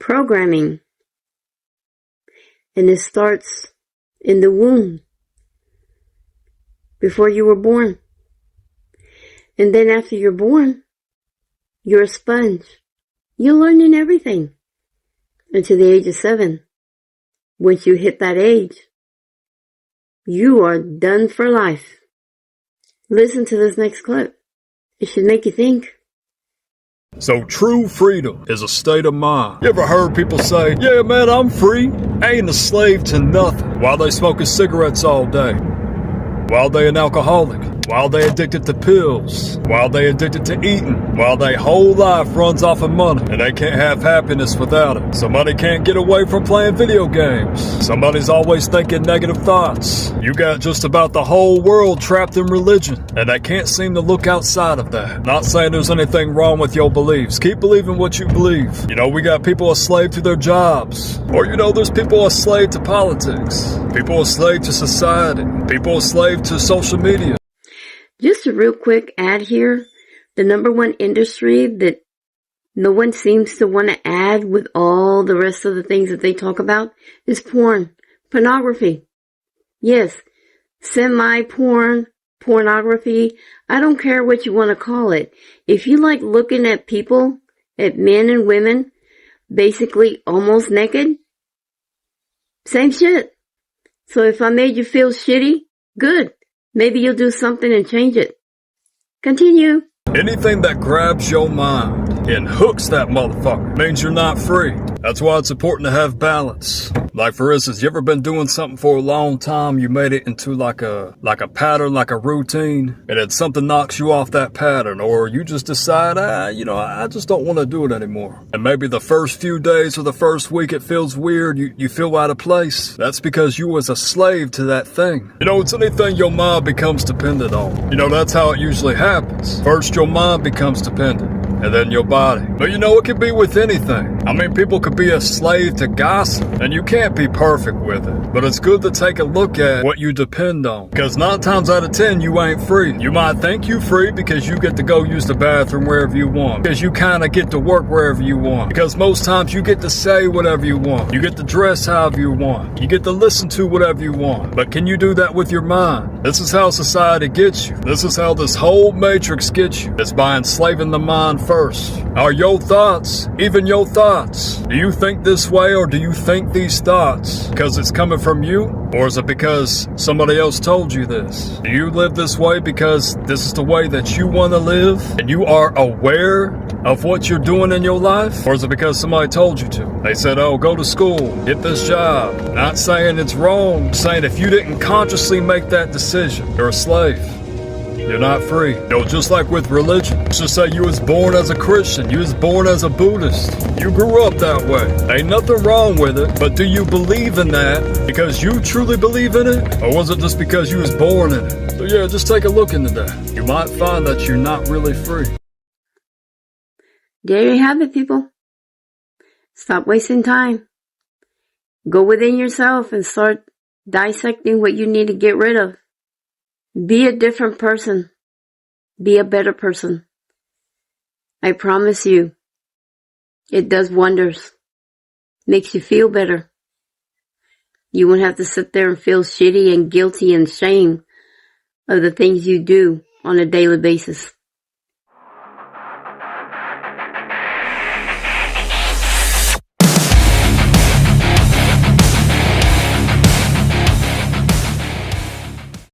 programming. And it starts in the womb, before you were born. And then after you're born, you're a sponge. You're learning everything until the age of 7. Once you hit that age, you are done for life. Listen to this next clip. It should make you think. So true freedom is a state of mind. You ever heard people say, yeah man, I'm free, I ain't a slave to nothing, while they smoking cigarettes all day, while they an alcoholic, while they addicted to pills, while they addicted to eating, while their whole life runs off of money, and they can't have happiness without it. Somebody can't get away from playing video games. Somebody's always thinking negative thoughts. You got just about the whole world trapped in religion, and they can't seem to look outside of that. Not saying there's anything wrong with your beliefs. Keep believing what you believe. You know, we got people a slave to their jobs. Or, you know, there's people a slave to politics. People a slave to society. People a slave to social media. Just a real quick ad here. The number one industry that no one seems to want to add with all the rest of the things that they talk about is porn. Pornography. Yes. Semi-porn. Pornography. I don't care what you want to call it. If you like looking at people, at men and women, basically almost naked, same shit. So if I made you feel shitty, good. Maybe you'll do something and change it. Continue. Anything that grabs your mind and hooks that motherfucker means you're not free. That's why it's important to have balance. Like for instance, you ever been doing something for a long time, you made it into like a pattern, like a routine, and then something knocks you off that pattern, or you just decide, I just don't want to do it anymore. And maybe the first few days or the first week it feels weird, you feel out of place. That's because you was a slave to that thing. You know, it's anything your mind becomes dependent on. You know, that's how it usually happens. First your mind becomes dependent, and then your body. But you know, it could be with anything. I mean, people could be a slave to gossip, and you can't be perfect with it. But it's good to take a look at what you depend on, because 9 times out of 10, you ain't free. You might think you free because you get to go use the bathroom wherever you want, because you kind of get to work wherever you want, because most times you get to say whatever you want. You get to dress however you want. You get to listen to whatever you want. But can you do that with your mind? This is how society gets you. This is how this whole matrix gets you. It's by enslaving the mind first. Are your thoughts even your thoughts? Do you think this way, or do you think these thoughts because it's coming from you? Or is it because somebody else told you this? Do you live this way because this is the way that you want to live and you are aware of what you're doing in your life? Or is it because somebody told you to? They said, oh, go to school, get this job. Not saying it's wrong, saying if you didn't consciously make that decision, you're a slave. You're not free. You know, just like with religion. Let's just say you was born as a Christian. You was born as a Buddhist. You grew up that way. Ain't nothing wrong with it, but do you believe in that because you truly believe in it? Or was it just because you was born in it? So yeah, just take a look into that. You might find that you're not really free. There you have it, people. Stop wasting time. Go within yourself and start dissecting what you need to get rid of. Be a different person. Be a better person. I promise you, it does wonders. Makes you feel better. You won't have to sit there and feel shitty and guilty and shame of the things you do on a daily basis.